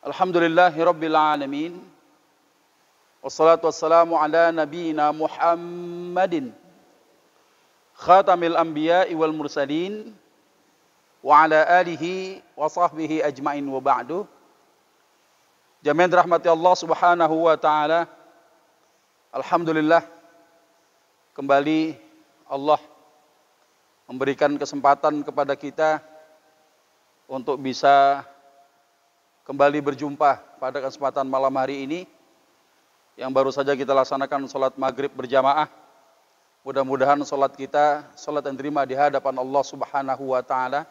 Alhamdulillahi Rabbil Alamin. Wassalatu wassalamu ala nabiyyina Muhammadin khatamil anbiya'i wal mursalin wa ala alihi wa sahbihi ajma'in wa ba'du. Jami'an rahmati Allah subhanahu wa ta'ala. Alhamdulillah, kembali Allah memberikan kesempatan kepada kita untuk bisa kembali berjumpa pada kesempatan malam hari ini yang baru saja kita laksanakan sholat maghrib berjamaah. Mudah-mudahan sholat kita sholat yang terima di hadapan Allah subhanahu wa ta'ala.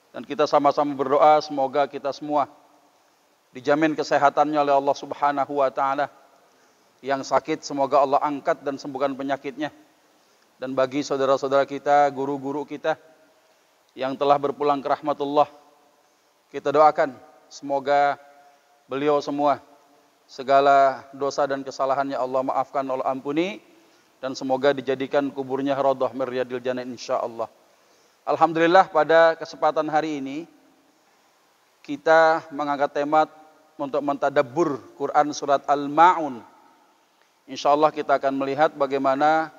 Dan kita sama-sama berdoa semoga kita semua dijamin kesehatannya oleh Allah subhanahu wa ta'ala. Yang sakit semoga Allah angkat dan sembuhkan penyakitnya. Dan bagi saudara-saudara kita, guru-guru kita yang telah berpulang ke rahmatullah, kita doakan semoga beliau semua segala dosa dan kesalahannya Allah maafkan, Allah ampuni, dan semoga dijadikan kuburnya raudhah min riyadil jannah insyaallah. Alhamdulillah, pada kesempatan hari ini kita mengangkat tema untuk mentadabbur Quran surat Al-Ma'un. Insyaallah kita akan melihat bagaimana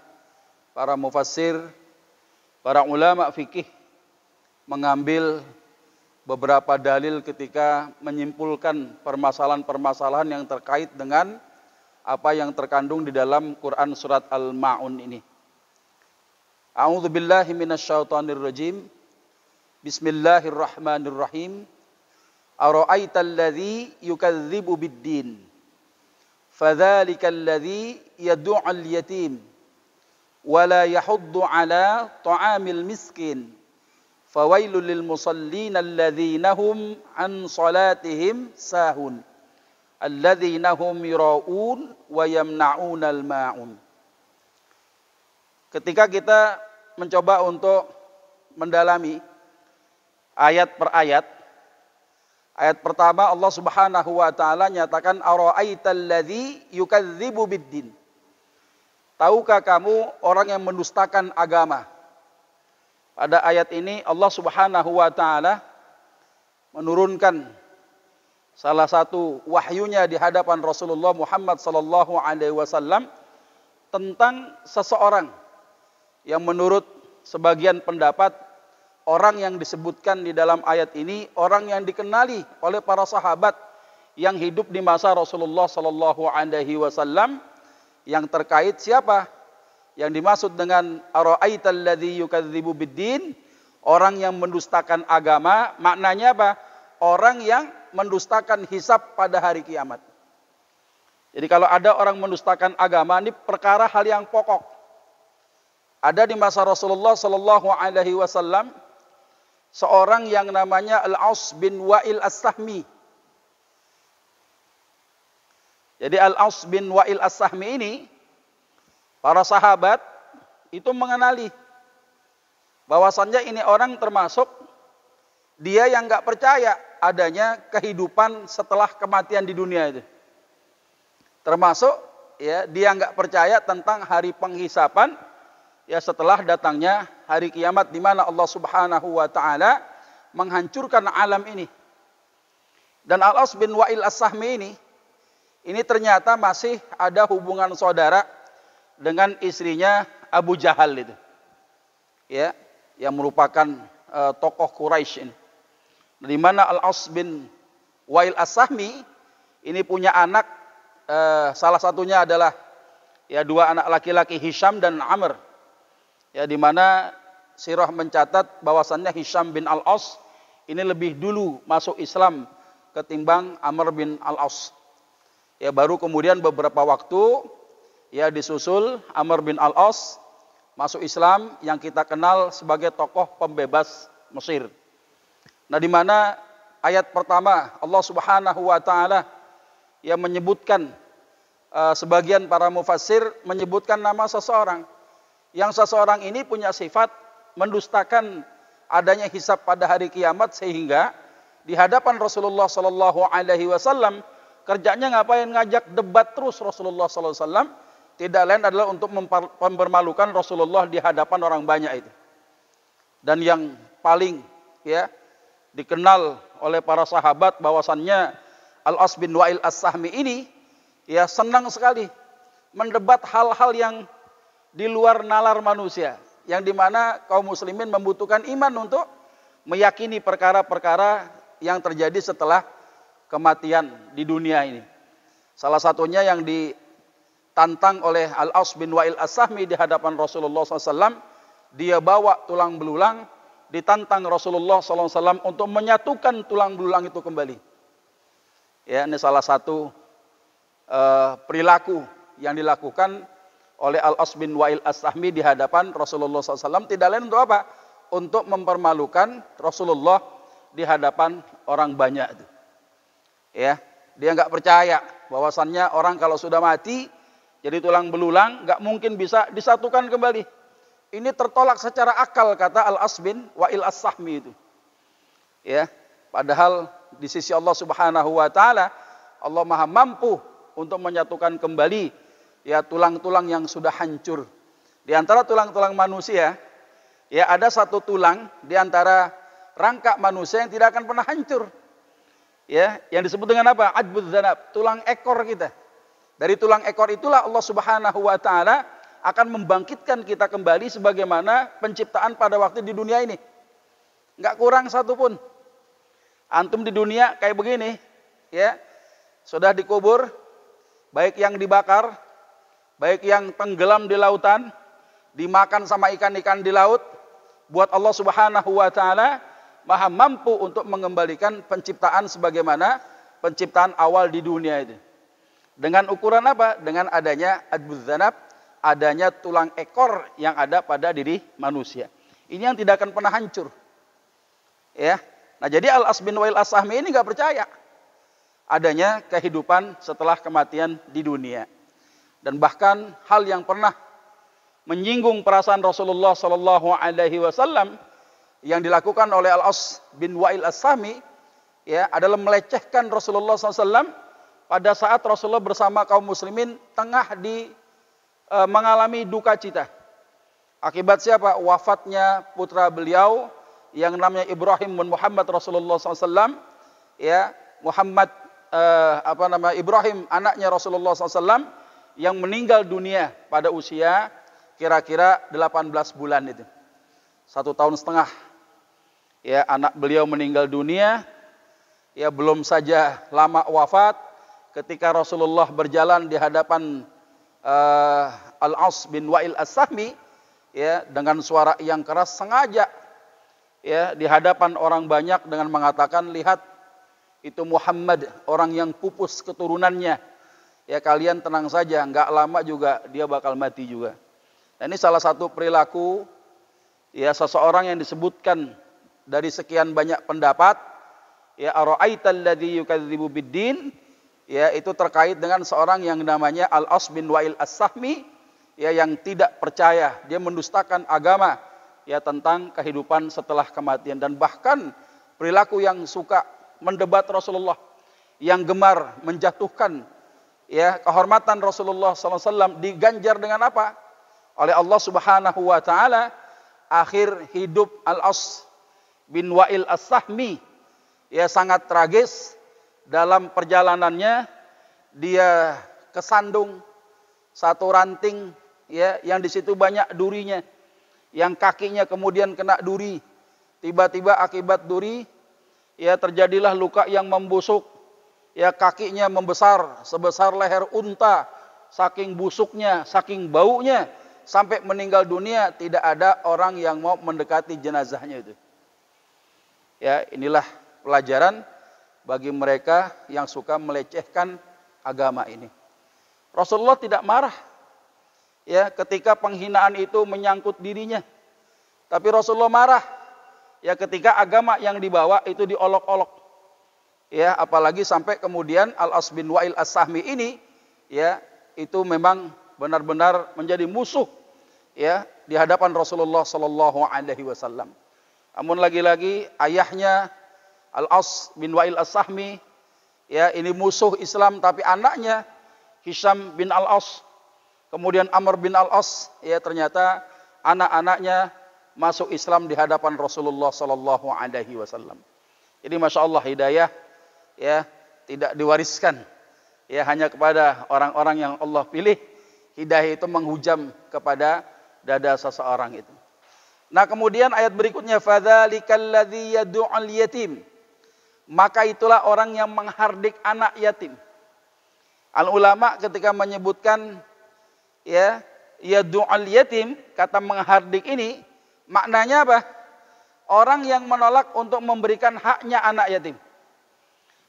para mufassir, para ulama fikih mengambil beberapa dalil ketika menyimpulkan permasalahan-permasalahan yang terkait dengan apa yang terkandung di dalam Quran surat Al-Ma'un ini. A'udzu billahi minasyaitonir rajim. Bismillahirrahmanirrahim. Ara'aital ladzi yukadzibu bid-din. Fadzalikal ladzi yad'u'al yatim wa la yahuddu 'ala ta'amil miskin. Fawailul lil musallin alladzina hum an salatihim sahun alladzina hum yura'un wa yamna'unal ma'un. Ketika kita mencoba untuk mendalami ayat per ayat, ayat pertama Allah Subhanahu wa taala nyatakan ara'aital ladzi yukadzibu biddin. Tahukah kamu orang yang mendustakan agama? Pada ayat ini Allah Subhanahu wa taala menurunkan salah satu wahyunya di hadapan Rasulullah Muhammad sallallahu alaihi wasallam tentang seseorang yang menurut sebagian pendapat orang yang disebutkan di dalam ayat ini orang yang dikenali oleh para sahabat yang hidup di masa Rasulullah sallallahu alaihi wasallam. Yang terkait siapa? Yang dimaksud dengan ara'aital ladzi yukadzibu biddin, orang yang mendustakan agama, maknanya apa? Orang yang mendustakan hisab pada hari kiamat. Jadi kalau ada orang mendustakan agama, ini perkara hal yang pokok. Ada di masa Rasulullah sallallahu alaihi wasallam seorang yang namanya Al-Aus bin Wa'il As-Sahmi. Jadi Al-Aus bin Wa'il As-Sahmi ini para sahabat itu mengenali bahwasannya ini orang termasuk dia yang nggak percaya adanya kehidupan setelah kematian di dunia itu. Termasuk ya dia nggak percaya tentang hari penghisapan ya setelah datangnya hari kiamat di mana Allah Subhanahu wa taala menghancurkan alam ini. Dan Al-Aus bin Wa'il As-Sahmi ini ternyata masih ada hubungan saudara dengan istrinya Abu Jahal itu, ya, yang merupakan tokoh Quraisy ini. Di mana Al-Aus bin Wa'il As-Sahmi ini punya anak, salah satunya adalah ya dua anak laki-laki Hisham dan Amr. Ya, di mana sirah mencatat bahwasannya Hisham bin Al-Aus ini lebih dulu masuk Islam ketimbang Amr bin Al-Aus. Ya, baru kemudian beberapa waktu ya disusul Amr bin Al-As masuk Islam yang kita kenal sebagai tokoh pembebas Mesir. Nah, di mana ayat pertama Allah Subhanahu wa taala yang menyebutkan sebagian para mufassir menyebutkan nama seseorang yang seseorang ini punya sifat mendustakan adanya hisab pada hari kiamat sehingga di hadapan Rasulullah sallallahu alaihi wasallam kerjanya ngapain? Ngajak debat terus Rasulullah sallallahu alaihi wasallam. Tidak lain adalah untuk mempermalukan Rasulullah di hadapan orang banyak itu. Dan yang paling ya dikenal oleh para sahabat bahwasannya Al-As bin Wa'il As-Sahmi ini ya senang sekali mendebat hal-hal yang di luar nalar manusia, yang dimana kaum muslimin membutuhkan iman untuk meyakini perkara-perkara yang terjadi setelah kematian di dunia ini. Salah satunya yang ditantang oleh Al-As bin Wa'il As-Sahmi di hadapan Rasulullah SAW, dia bawa tulang belulang, ditantang Rasulullah SAW untuk menyatukan tulang belulang itu kembali. Ya, ini salah satu perilaku yang dilakukan oleh Al-As bin Wa'il As-Sahmi di hadapan Rasulullah SAW. Tidak lain untuk apa? Untuk mempermalukan Rasulullah di hadapan orang banyak itu. Ya, dia nggak percaya bahwasannya orang kalau sudah mati jadi tulang belulang nggak mungkin bisa disatukan kembali. Ini tertolak secara akal, kata Al-As bin Wa'il As-Sahmi itu. Ya, padahal di sisi Allah Subhanahu wa taala, Allah Maha mampu untuk menyatukan kembali ya tulang-tulang yang sudah hancur. Di antara tulang-tulang manusia, ya ada satu tulang di antara rangka manusia yang tidak akan pernah hancur. Ya, yang disebut dengan apa? Adbudz dzanab, tulang ekor kita. Dari tulang ekor itulah Allah Subhanahu wa taala akan membangkitkan kita kembali sebagaimana penciptaan pada waktu di dunia ini. Enggak kurang satu pun. Antum di dunia kayak begini, ya. Sudah dikubur, baik yang dibakar, baik yang tenggelam di lautan, dimakan sama ikan-ikan di laut, buat Allah Subhanahu wa taala Maha mampu untuk mengembalikan penciptaan sebagaimana penciptaan awal di dunia itu. Dengan ukuran apa? Dengan adanya adbudz dzanab, adanya tulang ekor yang ada pada diri manusia. Ini yang tidak akan pernah hancur. Ya. Nah, jadi Al-As bin Wa'il As-Sahmi ini enggak percaya adanya kehidupan setelah kematian di dunia. Dan bahkan hal yang pernah menyinggung perasaan Rasulullah sallallahu alaihi wasallam yang dilakukan oleh Al-As bin Wa'il As-Sahmi ya adalah melecehkan Rasulullah SAW pada saat Rasulullah bersama kaum muslimin tengah mengalami duka cita. Akibat siapa? Wafatnya putra beliau yang namanya Ibrahim bin Muhammad Rasulullah SAW. Ya, Muhammad Ibrahim anaknya Rasulullah SAW yang meninggal dunia pada usia kira-kira 18 bulan itu. 1 tahun setengah. Ya, anak beliau meninggal dunia. Ya, belum saja lama wafat ketika Rasulullah berjalan di hadapan Al-As bin Wa'il As-Sahmi ya dengan suara yang keras sengaja ya di hadapan orang banyak dengan mengatakan, lihat itu Muhammad, orang yang pupus keturunannya. Ya, kalian tenang saja, enggak lama juga dia bakal mati juga. Nah, ini salah satu perilaku ya seseorang yang disebutkan dari sekian banyak pendapat ya ara'aital ladzi yukadzibu biddin ya itu terkait dengan seorang yang namanya Al-As bin Wa'il As-Sahmi ya yang tidak percaya, dia mendustakan agama ya tentang kehidupan setelah kematian, dan bahkan perilaku yang suka mendebat Rasulullah, yang gemar menjatuhkan ya kehormatan Rasulullah SAW, diganjar dengan apa? Oleh Allah Subhanahu wa taala. Akhir hidup Al-As bin Wa'il As-Sahmi ya sangat tragis. Dalam perjalanannya dia kesandung satu ranting ya yang di situ banyak durinya, yang kakinya kemudian kena duri. Tiba-tiba akibat duri ya terjadilah luka yang membusuk. Ya, kakinya membesar sebesar leher unta, saking busuknya, saking baunya, sampai meninggal dunia. Tidak ada orang yang mau mendekati jenazahnya itu. Ya, inilah pelajaran bagi mereka yang suka melecehkan agama ini. Rasulullah tidak marah ya ketika penghinaan itu menyangkut dirinya. Tapi Rasulullah marah ya ketika agama yang dibawa itu diolok-olok. Ya, apalagi sampai kemudian Al-As bin Wa'il As-Sahmi ini ya itu memang benar-benar menjadi musuh ya di hadapan Rasulullah sallallahu alaihi wasallam. Namun lagi-lagi ayahnya Al-As bin Wa'il As-Sahmi ya ini musuh Islam, tapi anaknya Hisham bin Al-As, kemudian Amr bin Al-As ya ternyata anak-anaknya masuk Islam di hadapan Rasulullah sallallahu alaihi wasallam. Jadi Masya Allah hidayah ya tidak diwariskan. Ya, hanya kepada orang-orang yang Allah pilih. Hidayah itu menghujam kepada dada seseorang itu. Nah, kemudian ayat berikutnya, fadzalikal ladzi yad'ul yatim. Maka itulah orang yang menghardik anak yatim. Al ulama ketika menyebutkan ya yad'ul yatim, kata menghardik ini maknanya apa? Orang yang menolak untuk memberikan haknya anak yatim.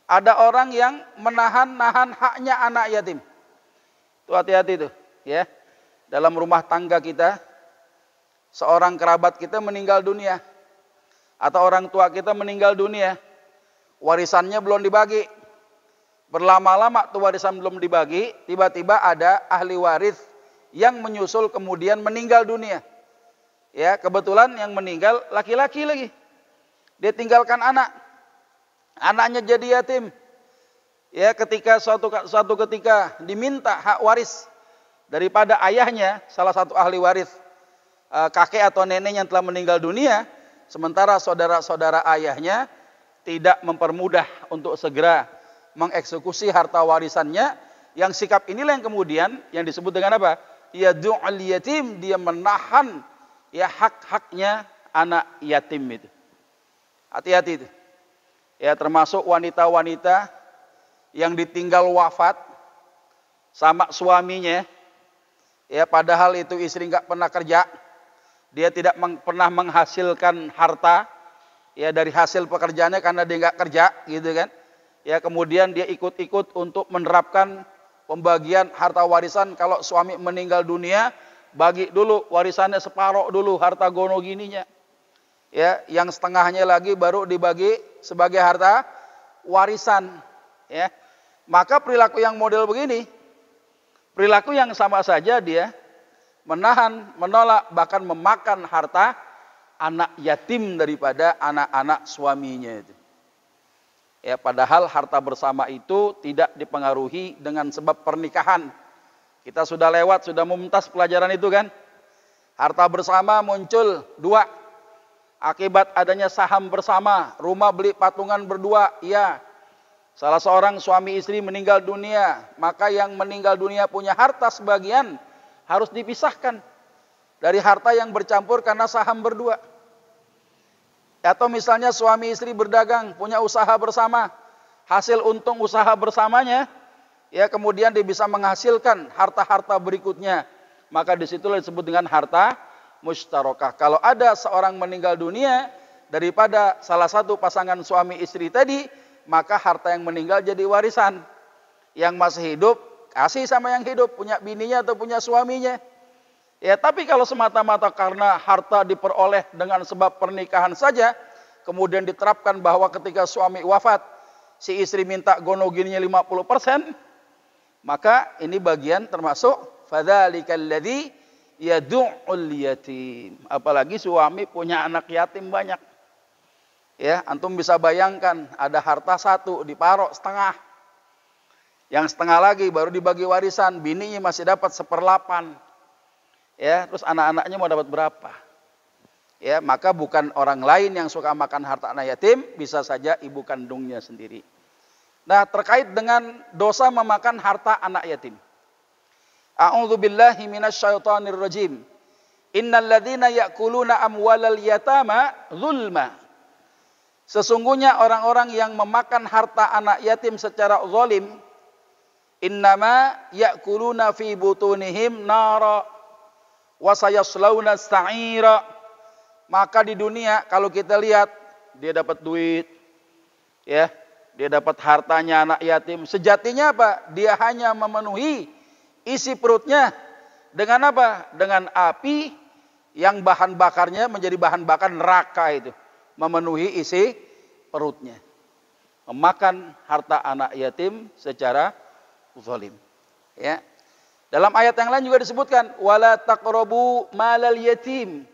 Ada orang yang menahan-nahan haknya anak yatim. Itu hati-hati tuh, ya. Dalam rumah tangga kita, seorang kerabat kita meninggal dunia atau orang tua kita meninggal dunia, warisannya belum dibagi. Berlama-lama tuh warisan belum dibagi, tiba-tiba ada ahli waris yang menyusul kemudian meninggal dunia. Ya, kebetulan yang meninggal laki-laki lagi. Dia tinggalkan anak. Anaknya jadi yatim. Ya, ketika suatu ketika diminta hak waris daripada ayahnya, salah satu ahli waris, kakek atau nenek yang telah meninggal dunia, sementara saudara-saudara ayahnya tidak mempermudah untuk segera mengeksekusi harta warisannya, yang sikap inilah yang kemudian yang disebut dengan apa? Yad'ul yatim, dia menahan ya hak-haknya anak yatim itu. Hati-hati itu. Ya, termasuk wanita-wanita yang ditinggal wafat sama suaminya. Ya, padahal itu istri nggak pernah kerja. Dia tidak pernah menghasilkan harta ya dari hasil pekerjaannya karena dia nggak kerja, gitu kan. Ya, kemudian dia ikut-ikut untuk menerapkan pembagian harta warisan. Kalau suami meninggal dunia, bagi dulu warisannya separuh dulu harta gono gininya. Ya, yang setengahnya lagi baru dibagi sebagai harta warisan. Ya, maka perilaku yang model begini, perilaku yang sama saja dia menahan, menolak, bahkan memakan harta anak yatim daripada anak-anak suaminya itu. Ya, padahal harta bersama itu tidak dipengaruhi dengan sebab pernikahan. Kita sudah lewat, sudah mumtaz pelajaran itu kan. Harta bersama muncul dua. Akibat adanya saham bersama, rumah beli patungan berdua, ya. Salah seorang suami istri meninggal dunia, maka yang meninggal dunia punya harta sebagian harus dipisahkan dari harta yang bercampur karena saham berdua. Atau misalnya suami istri berdagang, punya usaha bersama, hasil untung usaha bersamanya, ya kemudian dia bisa menghasilkan harta-harta berikutnya, maka disitulah disebut dengan harta musyarakah. Kalau ada seorang meninggal dunia daripada salah satu pasangan suami istri tadi, maka harta yang meninggal jadi warisan. Yang masih hidup kasih sama yang hidup, punya bininya atau punya suaminya. Ya, tapi kalau semata-mata karena harta diperoleh dengan sebab pernikahan saja, kemudian diterapkan bahwa ketika suami wafat, si istri minta gono gininya 50%, maka ini bagian termasuk fadzalikal ladzi yad'ul yatim. Apalagi suami punya anak yatim banyak. Ya, antum bisa bayangkan ada harta satu diparok setengah. Yang setengah lagi baru dibagi warisan, bininya masih dapat 1/8. Ya, terus anak-anaknya mau dapat berapa? Ya, maka bukan orang lain yang suka makan harta anak yatim, bisa saja ibu kandungnya sendiri. Nah, terkait dengan dosa memakan harta anak yatim. A'udzubillahi minasyaitonir rajim. Innal ladzina ya'kuluna amwalal yatama zulma. Sesungguhnya orang-orang yang memakan harta anak yatim secara zalim, innama ya'kuluna fi butunihim nara wa sayaslawna sa'ira. Maka di dunia kalau kita lihat dia dapat duit, ya, dia dapat hartanya anak yatim. Sejatinya apa? Dia hanya memenuhi isi perutnya dengan apa? Dengan api yang bahan bakarnya menjadi bahan bakar neraka itu. Memenuhi isi perutnya. Memakan harta anak yatim secara zalim. Ya. Dalam ayat yang lain juga disebutkan wala taqrabu malal yatim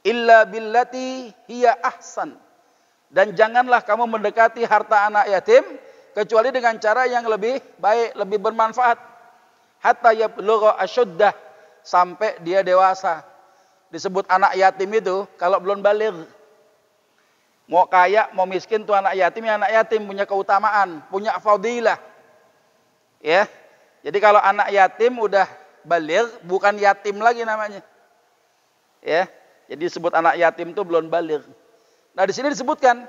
illa billati hiya ahsan. Dan janganlah kamu mendekati harta anak yatim kecuali dengan cara yang lebih baik, lebih bermanfaat. Hatta yablugha asyuddah, sampai dia dewasa. Disebut anak yatim itu kalau belum baligh. Mau kaya, mau miskin tuh anak yatim, ya anak yatim punya keutamaan, punya fadilah. Ya. Jadi kalau anak yatim udah baligh, bukan yatim lagi namanya. Ya. Jadi disebut anak yatim itu belum baligh. Nah, di sini disebutkan,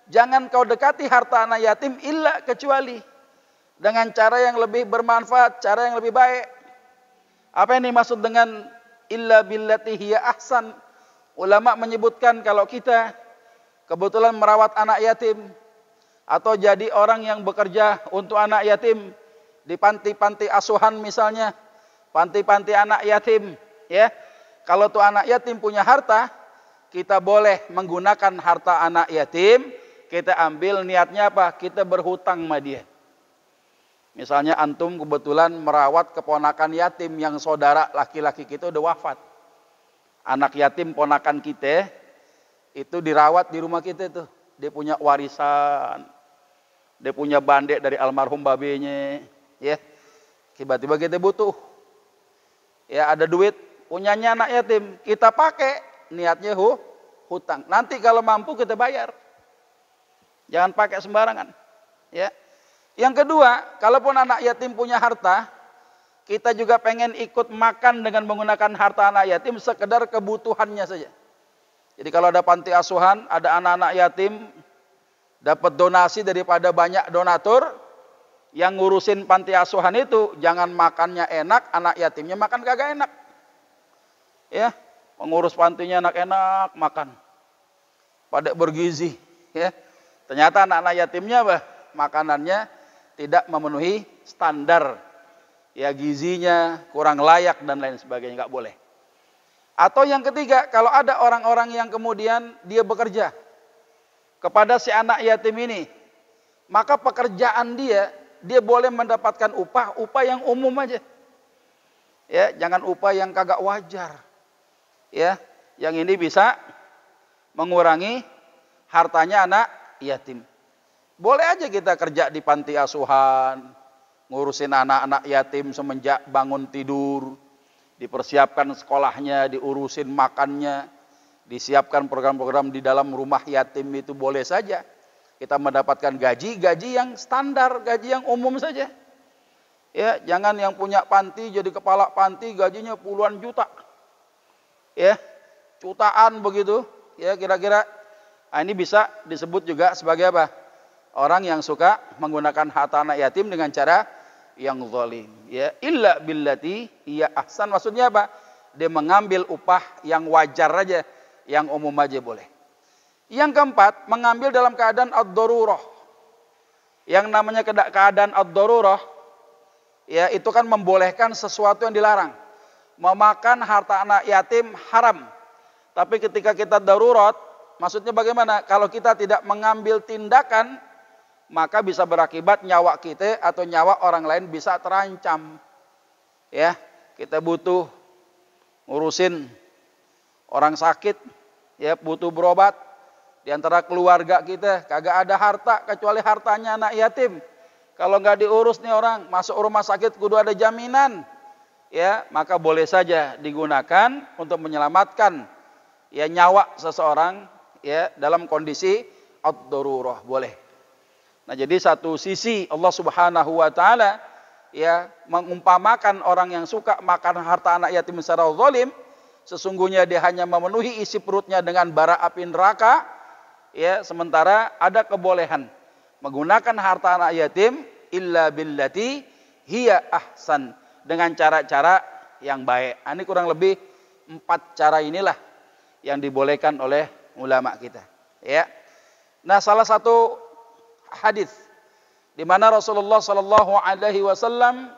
jangan kau dekati harta anak yatim illa kecuali dengan cara yang lebih bermanfaat, cara yang lebih baik. Apa yang dimaksud dengan illa billati hiya ahsan? Ulama menyebutkan kalau kita kebetulan merawat anak yatim atau jadi orang yang bekerja untuk anak yatim di panti-panti asuhan misalnya, panti-panti anak yatim, ya. Kalau tuh anak yatim punya harta, kita boleh menggunakan harta anak yatim, kita ambil niatnya apa? Kita berhutang sama dia. Misalnya antum kebetulan merawat keponakan yatim yang saudara laki-laki kita udah wafat. Anak yatim ponakan kita itu dirawat di rumah kita tuh. Dia punya warisan. Dia punya bandek dari almarhum babenya, ya. Tiba-tiba kita butuh. Ya, ada duit punyanya anak yatim, kita pakai niatnya hutang. Nanti kalau mampu kita bayar. Jangan pakai sembarangan, ya. Yang kedua, kalaupun anak yatim punya harta, kita juga pengen ikut makan dengan menggunakan harta anak yatim sekedar kebutuhannya saja. Jadi kalau ada panti asuhan, ada anak-anak yatim dapat donasi daripada banyak donatur, yang ngurusin panti asuhan itu jangan makannya enak, anak yatimnya makan kagak enak. Ya, pengurus pantinya enak-enak makan. Pada bergizi, ya. Ternyata anak-anak yatimnya makanannya tidak memenuhi standar, ya, gizinya kurang layak dan lain sebagainya, nggak boleh. Atau yang ketiga, kalau ada orang-orang yang kemudian dia bekerja kepada si anak yatim ini, maka pekerjaan dia boleh mendapatkan upah yang umum aja, ya, jangan upah yang kagak wajar, ya, yang ini bisa mengurangi hartanya anak yatim. Boleh aja kita kerja di panti asuhan, ngurusin anak-anak yatim semenjak bangun tidur, dipersiapkan sekolahnya, diurusin makannya, disiapkan program-program di dalam rumah yatim, itu boleh saja. Kita mendapatkan gaji yang standar, gaji yang umum saja. Ya, jangan yang punya panti jadi kepala panti gajinya puluhan juta. Ya, jutaan begitu. Ya, kira-kira ini bisa disebut juga sebagai apa? Orang yang suka menggunakan harta anak yatim dengan cara yang zalim, ya. Illa billati hiya ahsan, maksudnya apa? Dia mengambil upah yang wajar aja, yang umum aja boleh. Yang keempat, mengambil dalam keadaan ad-darurah. Yang namanya keadaan ad-darurah, ya, itu kan membolehkan sesuatu yang dilarang. Memakan harta anak yatim haram. Tapi ketika kita darurat, maksudnya bagaimana? Kalau kita tidak mengambil tindakan, maka bisa berakibat nyawa kita atau nyawa orang lain bisa terancam. Ya, kita butuh ngurusin orang sakit, ya, butuh berobat. Di antara keluarga kita kagak ada harta kecuali hartanya anak yatim. Kalau nggak diurus nih orang, masuk rumah sakit kudu ada jaminan. Ya, maka boleh saja digunakan untuk menyelamatkan, ya, nyawa seseorang, ya, dalam kondisi ad-darurah, boleh. Nah, jadi satu sisi Allah Subhanahu wa taala, ya, mengumpamakan orang yang suka makan harta anak yatim secara zalim, sesungguhnya dia hanya memenuhi isi perutnya dengan bara api neraka, ya, sementara ada kebolehan menggunakan harta anak yatim illa billati hiya ahsan, dengan cara-cara yang baik. Ini kurang lebih 4 cara inilah yang dibolehkan oleh ulama kita, ya. Nah, salah satu hadis di mana Rasulullah Shallallahu Alaihi Wasallam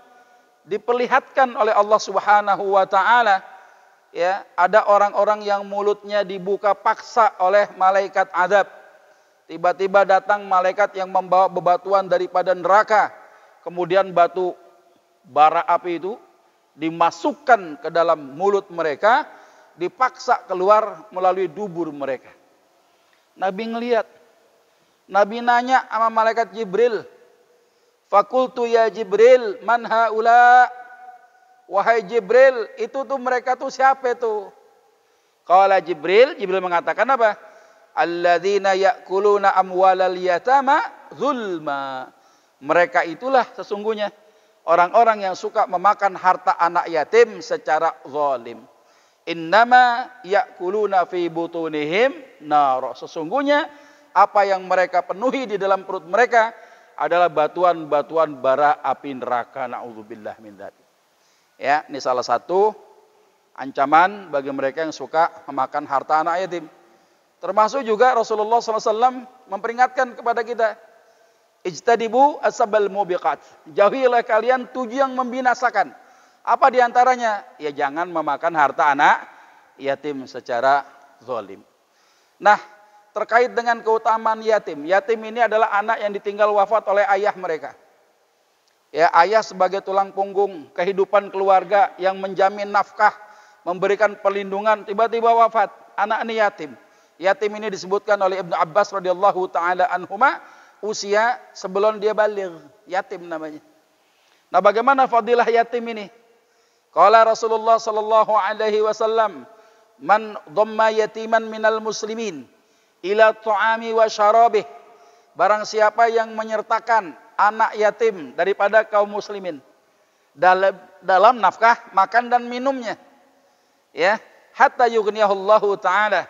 diperlihatkan oleh Allah Subhanahu Wa Taala, ya, ada orang-orang yang mulutnya dibuka paksa oleh malaikat azab. Tiba-tiba datang malaikat yang membawa bebatuan daripada neraka, kemudian batu bara api itu dimasukkan ke dalam mulut mereka, dipaksa keluar melalui dubur mereka. Nabi ngelihat, Nabi nanya sama malaikat Jibril, fakultu ya Jibril, man haula? Wahai Jibril, itu tuh mereka tuh siapa tuh? Qala Jibril mengatakan apa? alladzina ya'kuluna amwalal yatama zulma. Mereka itulah sesungguhnya orang-orang yang suka memakan harta anak yatim secara zalim. Innama ya'kuluna fi butunihim nar. Sesungguhnya apa yang mereka penuhi di dalam perut mereka adalah batuan-batuan bara api neraka. Na'udzubillah min dzalik. Ya, ini salah satu ancaman bagi mereka yang suka memakan harta anak yatim. Termasuk juga Rasulullah SAW memperingatkan kepada kita, ijtadibu asbal mubiqat. Jauhilah kalian 7 yang membinasakan. Apa diantaranya? Ya jangan memakan harta anak yatim secara zalim. Nah, terkait dengan keutamaan yatim. Yatim ini adalah anak yang ditinggal wafat oleh ayah mereka. Ya, ayah sebagai tulang punggung kehidupan keluarga yang menjamin nafkah, memberikan perlindungan, tiba-tiba wafat. Anak ini yatim. Yatim ini disebutkan oleh Ibnu Abbas radhiyallahu taala anhuma usia sebelum dia baligh, yatim namanya. Nah, bagaimana fadilah yatim ini? Qala Rasulullah sallallahu alaihi wasallam, "Man dhamma yatiman minal muslimin ila ta'ami wa syarabih." Barang siapa yang menyertakan anak yatim daripada kaum muslimin dalam nafkah, makan dan minumnya. Ya, hatta yughniyahullahu taala.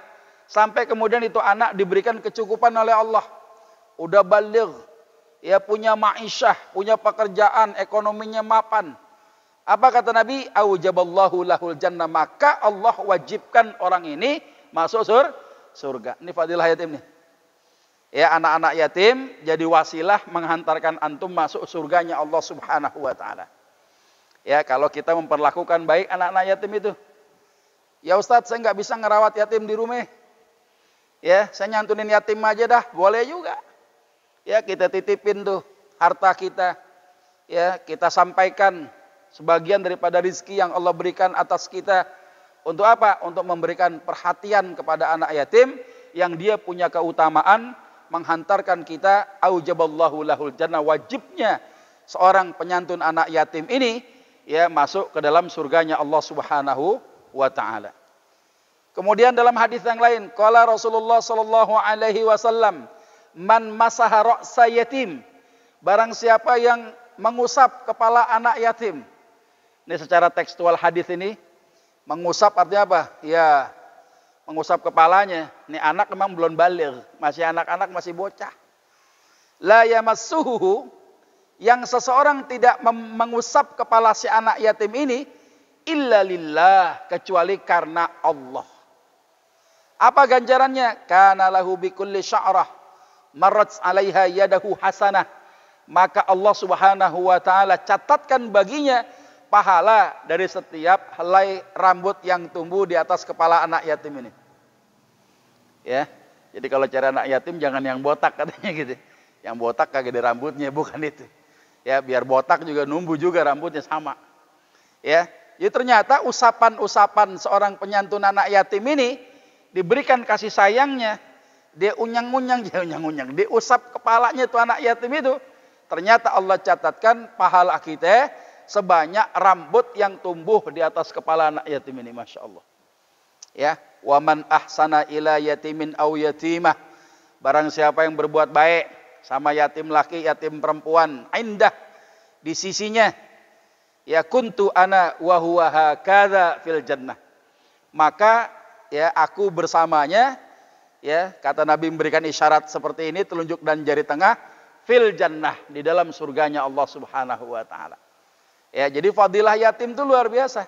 Sampai kemudian itu anak diberikan kecukupan oleh Allah. Udah baligh, ya punya ma'isyah, punya pekerjaan, ekonominya mapan. Apa kata Nabi? Aujaballahu lahul jannah. Maka Allah wajibkan orang ini masuk surga. Ini fadilah yatim nih. Ya, anak-anak yatim jadi wasilah menghantarkan antum masuk surganya Allah Subhanahu wa taala. Ya, kalau kita memperlakukan baik anak-anak yatim itu. Ya Ustadz, saya nggak bisa ngerawat yatim di rumah. Ya, saya nyantunin yatim aja dah, boleh juga. Ya, kita titipin tuh harta kita. Ya, kita sampaikan sebagian daripada rizki yang Allah berikan atas kita. Untuk apa? Untuk memberikan perhatian kepada anak yatim yang dia punya keutamaan menghantarkan kita aujaballahu lahul jannah. Wajibnya seorang penyantun anak yatim ini ya masuk ke dalam surganya Allah Subhanahu wa taala. Kemudian dalam hadis yang lain, qala Rasulullah sallallahu alaihi wasallam, man masaha ra'sa yatim. Barang siapa yang mengusap kepala anak yatim. Ini secara tekstual hadis ini, mengusap artinya apa? Ya, mengusap kepalanya. Ini anak memang belum baligh, masih anak-anak, masih bocah. La yamassuhu, yang seseorang tidak mengusap kepala si anak yatim ini illa lillah, kecuali karena Allah. Apa ganjarannya? Kana lahu bikulli sya'rah marrat 'alaiha yadahu hasanah. Maka Allah Subhanahu wa taala catatkan baginya pahala dari setiap helai rambut yang tumbuh di atas kepala anak yatim ini. Ya. Jadi kalau cari anak yatim jangan yang botak katanya gitu. Yang botak kagak ada rambutnya, bukan itu. Ya, biar botak juga numbuh juga rambutnya sama. Ya. Jadi ternyata usapan-usapan seorang penyantun anak yatim ini diberikan kasih sayangnya, dia unyang-unyang, diusap kepalanya tuh anak yatim itu. Ternyata Allah catatkan pahala kita sebanyak rambut yang tumbuh di atas kepala anak yatim ini, masya Allah. Ya, waman ahsana ila yatimin aw yatimah. Barang siapa yang berbuat baik sama yatim laki, yatim perempuan, indah di sisinya, ya kuntu ana wa huwa hakadha fil jannah. Maka ya aku bersamanya, ya kata Nabi memberikan isyarat seperti ini, telunjuk dan jari tengah, fil jannah, di dalam surganya Allah Subhanahu wa taala. Ya, jadi fadilah yatim itu luar biasa.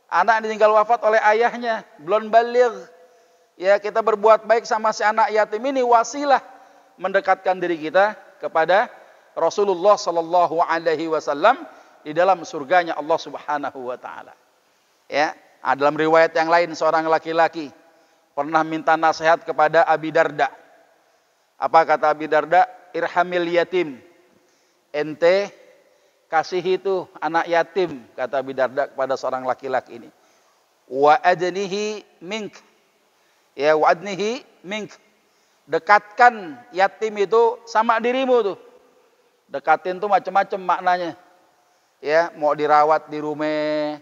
Anak ditinggal wafat oleh ayahnya, belum baligh. Ya, kita berbuat baik sama si anak yatim ini wasilah mendekatkan diri kita kepada Rasulullah sallallahu alaihi wasallam di dalam surganya Allah Subhanahu wa taala. Ya, dalam riwayat yang lain seorang laki-laki pernah minta nasihat kepada Abi Darda. Apa kata Abi Darda? Irhamil yatim. Ente kasih itu anak yatim, kata Abi Darda kepada seorang laki-laki ini. Wa adnihi mink. Ya, wa adnihi mink. Dekatkan yatim itu sama dirimu tuh. Dekatin tuh macam-macam maknanya. Ya, mau dirawat di rumah.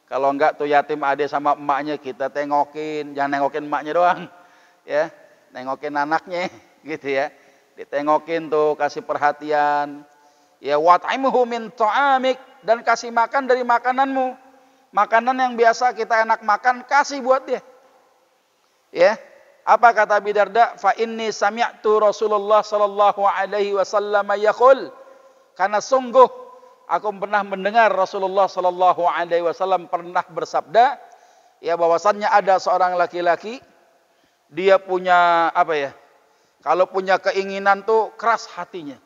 Kalau enggak tuh yatim ade sama emaknya kita tengokin, jangan nengokin emaknya doang. Ya. nengokin anaknya gitu ya. Ditengokin tuh, kasih perhatian. Ya wat'imhu min ta'amik, dan kasih makan dari makananmu. Makanan yang biasa kita enak makan, kasih buat dia. Ya. Apa kata Abi Darda? Fa inni sami'tu Rasulullah sallallahu alaihi wasallam yaqul. Karena sungguh aku pernah mendengar Rasulullah sallallahu alaihi wasallam pernah bersabda, ya bahwasannya ada seorang laki-laki, dia punya apa ya? Kalau punya keinginan tuh keras hatinya.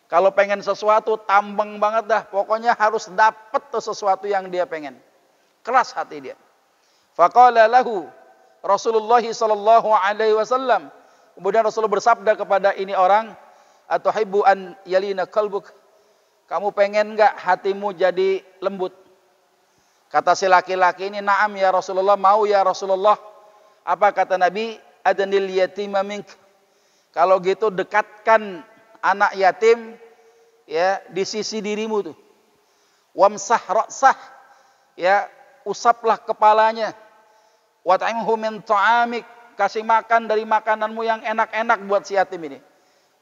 Kalau pengen sesuatu tambeng banget dah, pokoknya harus dapat tuh sesuatu yang dia pengen. Keras hati dia. Faqala lahu Rasulullah sallallahu alaihi wasallam. Kemudian Rasulullah bersabda kepada ini orang, atuhibbu an yalina qalbuk? Kamu pengen enggak hatimu jadi lembut? Kata si laki-laki ini, "Na'am ya Rasulullah, mau ya Rasulullah." Apa kata Nabi? "Adanil yatima mink." Kalau gitu dekatkan anak yatim ya di sisi dirimu tuh. Wamsah ra'sah, ya usaplah kepalanya. Wat'imhu min ta'amik, kasih makan dari makananmu yang enak-enak buat si yatim ini.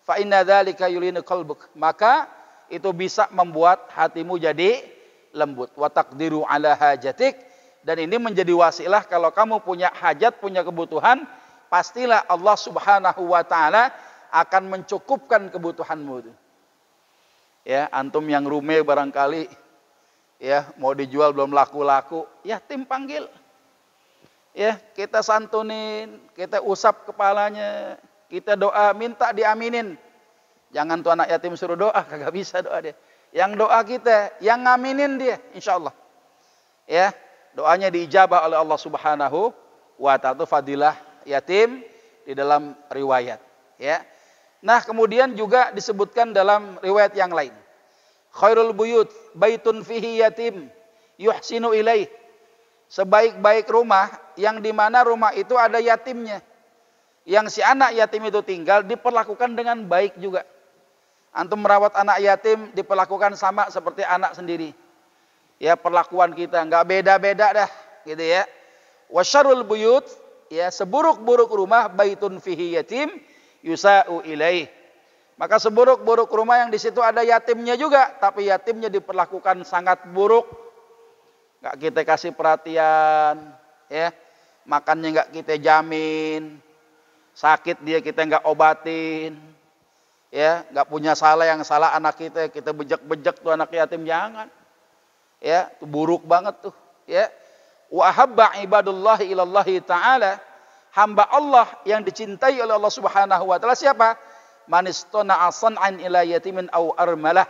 Fa inna dzalika yulinu qalbuk, maka itu bisa membuat hatimu jadi lembut. Wa taqdiru ala hajatik, dan ini menjadi wasilah kalau kamu punya hajat, punya kebutuhan, pastilah Allah Subhanahu wa taala akan mencukupkan kebutuhanmu. Ya, antum yang rume barangkali ya mau dijual belum laku-laku, yatim panggil. Ya, kita santunin, kita usap kepalanya, kita doa minta diaminin. Jangan tuh anak yatim suruh doa, kagak bisa doa dia. Yang doa kita, yang ngaminin dia, insyaallah. Ya, doanya diijabah oleh Allah Subhanahu wa ta'ala. Fadilah yatim di dalam riwayat, ya. Nah, kemudian juga disebutkan dalam riwayat yang lain. Khairul buyut baitun fihi yatim yuhsinu ilaih. Sebaik-baik rumah yang di mana rumah itu ada yatimnya. Yang si anak yatim itu tinggal diperlakukan dengan baik juga. Antum merawat anak yatim diperlakukan sama seperti anak sendiri. Ya, perlakuan kita enggak beda-beda dah, gitu ya. Wasyarul buyut, ya seburuk-buruk rumah baitun fihi yatim yusa'u ilaih. Maka seburuk-buruk rumah yang di situ ada yatimnya juga, tapi yatimnya diperlakukan sangat buruk. Enggak kita kasih perhatian, ya. Makannya enggak kita jamin. Sakit dia kita enggak obatin. Ya, enggak punya salah, yang salah anak kita bejek-bejek tuh anak yatim, jangan. Ya, itu buruk banget tuh, ya. Wa habba ibadullahi ilallahi ta'ala, hamba Allah yang dicintai oleh Allah Subhanahu wa taala siapa? Manistona asan'an ila yatimin aw armalah.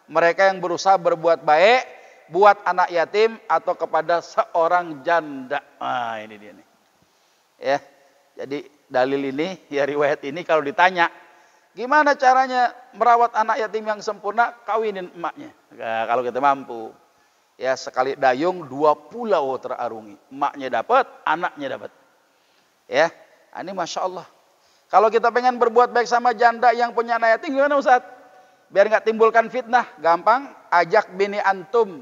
Mereka yang berusaha berbuat baik buat anak yatim atau kepada seorang janda. Nah, ini dia nih. Ya. Jadi dalil ini, ya riwayat ini kalau ditanya, gimana caranya merawat anak yatim yang sempurna? Kawinin emaknya. Nah, kalau kita mampu. Ya, sekali dayung 2 pulau terarungi. Emaknya dapat, anaknya dapat. Ya, ini Masya Allah. Kalau kita pengen berbuat baik sama janda yang punya anak yatim, gimana Ustaz? Biar nggak timbulkan fitnah, gampang. Ajak bini antum,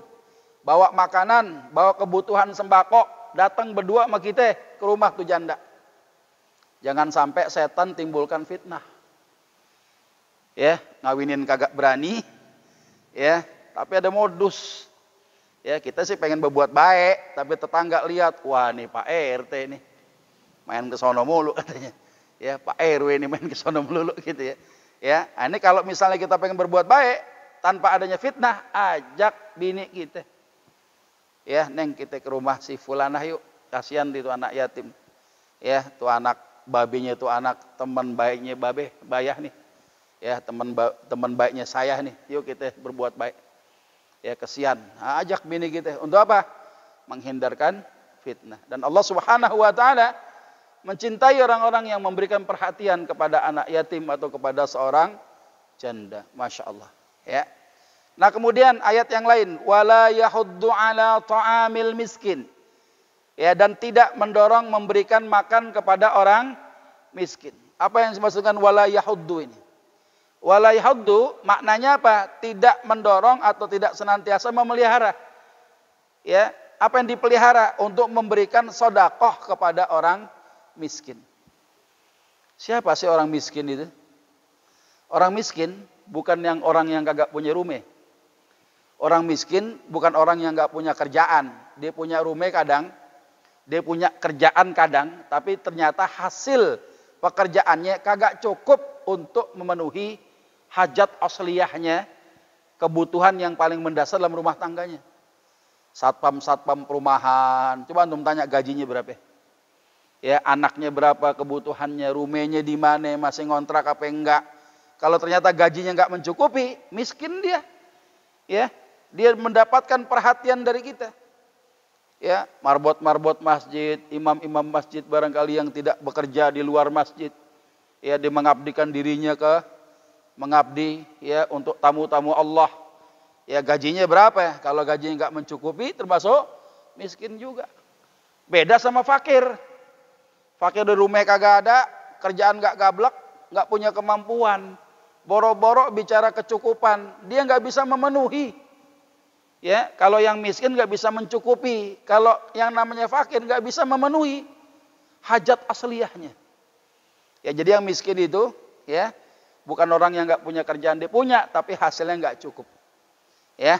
bawa makanan, bawa kebutuhan sembako, datang berdua sama kita ke rumah tuh janda. Jangan sampai setan timbulkan fitnah. Ya, ngawinin kagak berani. Ya, tapi ada modus. Ya, kita sih pengen berbuat baik, tapi tetangga lihat, wah nih Pak RT nih main ke sono mulu katanya. Ya, Pak RW ini main ke sono mulu gitu ya. Ya, ini kalau misalnya kita pengen berbuat baik tanpa adanya fitnah, ajak bini kita. Ya, Neng kita ke rumah si fulanah yuk, kasihan itu anak yatim. Ya, tuh anak babinya, tuh anak teman baiknya babe, bayah nih. Ya, teman baiknya saya nih. Yuk kita berbuat baik. Ya, kasihan. Nah, ajak bini kita. Untuk apa? Menghindarkan fitnah. Dan Allah Subhanahu wa taala mencintai orang-orang yang memberikan perhatian kepada anak yatim atau kepada seorang janda. Masya Allah. Ya. Nah, kemudian ayat yang lain, wala yahuddu ala ta'amil miskin. Ya, dan tidak mendorong memberikan makan kepada orang miskin. Apa yang dimaksudkan wala yahuddu ini? Wala yahuddu maknanya apa? Tidak mendorong atau tidak senantiasa memelihara. Ya, apa yang dipelihara? Untuk memberikan sedekah kepada orang miskin. Siapa sih orang miskin itu? Orang miskin bukan orang yang kagak punya rumah. Orang miskin bukan orang yang gak punya kerjaan. Dia punya rumah kadang, dia punya kerjaan kadang, tapi ternyata hasil pekerjaannya kagak cukup untuk memenuhi hajat asliyahnya, kebutuhan yang paling mendasar dalam rumah tangganya. Satpam perumahan, coba antum tanya gajinya berapa? Ya, anaknya berapa, kebutuhannya, rumahnya di mana, masih ngontrak apa enggak. Kalau ternyata gajinya enggak mencukupi, miskin dia. Ya, dia mendapatkan perhatian dari kita. Ya, marbot masjid, imam-imam masjid barangkali yang tidak bekerja di luar masjid. Ya, dia mengabdikan dirinya mengabdi ya untuk tamu-tamu Allah. Ya, gajinya berapa ya? Kalau gajinya enggak mencukupi termasuk miskin juga. Beda sama fakir. Fakir di rumah kagak ada, kerjaan enggak gablek, enggak punya kemampuan. Boro-boro bicara kecukupan, dia enggak bisa memenuhi. Ya, kalau yang miskin enggak bisa mencukupi, kalau yang namanya fakir enggak bisa memenuhi hajat asliyahnya. Ya, jadi yang miskin itu ya bukan orang yang enggak punya kerjaan, dia punya tapi hasilnya enggak cukup. Ya.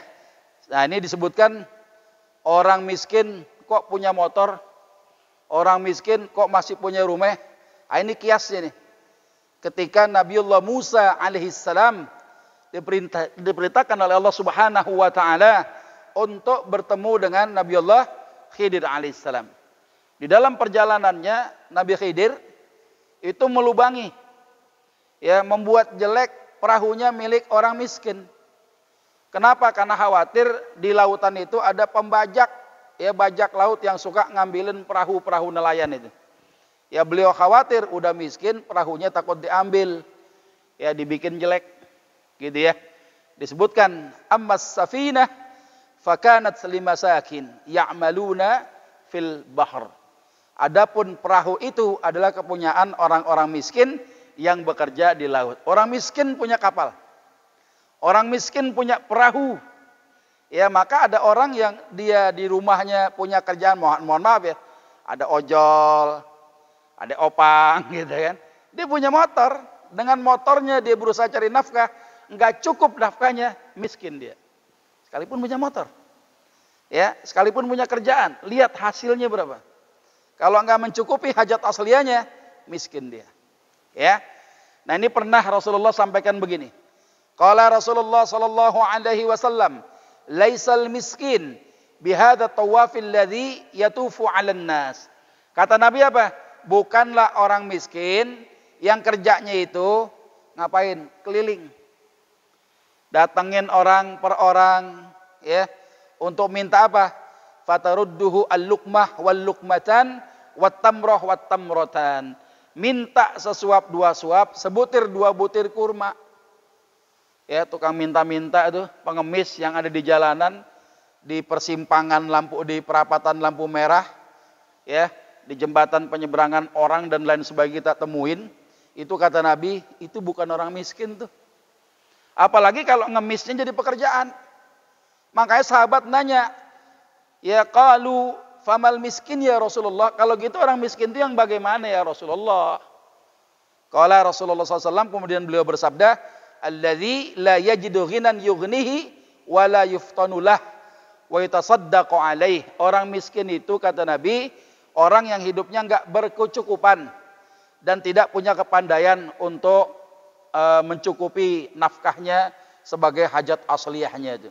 Nah, ini disebutkan orang miskin kok punya motor, orang miskin kok masih punya rumah. Nah, ini kiasnya nih. Ketika Nabiullah Musa alaihissalam diperintahkan oleh Allah Subhanahu wa taala untuk bertemu dengan Nabiullah Khidir alaihissalam. Di dalam perjalanannya Nabi Khidir itu melubangi, ya, membuat jelek perahunya milik orang miskin. Kenapa? Karena khawatir di lautan itu ada pembajak, ya, bajak laut yang suka ngambilin perahu-perahu nelayan itu. Ya, beliau khawatir udah miskin, perahunya takut diambil, ya, dibikin jelek, gitu ya. Disebutkan ammas safinah fakanat limasakin ya'maluna fil bahr. Adapun perahu itu adalah kepunyaan orang-orang miskin yang bekerja di laut. Orang miskin punya kapal. Orang miskin punya perahu. Ya, maka ada orang yang dia di rumahnya punya kerjaan, mohon maaf ya, ada ojol, ada opang gitu kan. Dia punya motor, dengan motornya dia berusaha cari nafkah, enggak cukup nafkahnya, miskin dia. Sekalipun punya motor. Ya, sekalipun punya kerjaan, lihat hasilnya berapa. Kalau enggak mencukupi hajat asliyahnya, miskin dia. Ya. Nah, ini pernah Rasulullah sampaikan begini. Qala Rasulullah sallallahu alaihi wasallam, "Laisal miskin bihadza tawafil ladzi yatufu 'alan nas." Kata Nabi apa? Bukanlah orang miskin yang kerjanya itu ngapain? Keliling. Datengin orang per orang, ya, untuk minta apa? Fatarudduhu al-luqmah wal-luqmatan wat-tamrah wat-tamratan. Minta sesuap dua suap, sebutir dua butir kurma. Ya, tukang minta-minta itu, pengemis yang ada di jalanan, di persimpangan lampu, di perapatan lampu merah, ya, di jembatan penyeberangan orang dan lain sebagainya kita temuin. Itu kata Nabi, itu bukan orang miskin tuh. Apalagi kalau ngemisnya jadi pekerjaan. Makanya sahabat nanya, ya qalu famal miskin ya Rasulullah. Kalau gitu orang miskin itu yang bagaimana ya Rasulullah? Qala Rasulullah SAW, kemudian beliau bersabda, alladzi la yajidu ghinan yughnihi wa la yuftanu lah wa yatasaddaqu alaih. Orang miskin itu kata Nabi, orang yang hidupnya enggak berkecukupan dan tidak punya kepandaian untuk mencukupi nafkahnya sebagai hajat asliyahnya itu.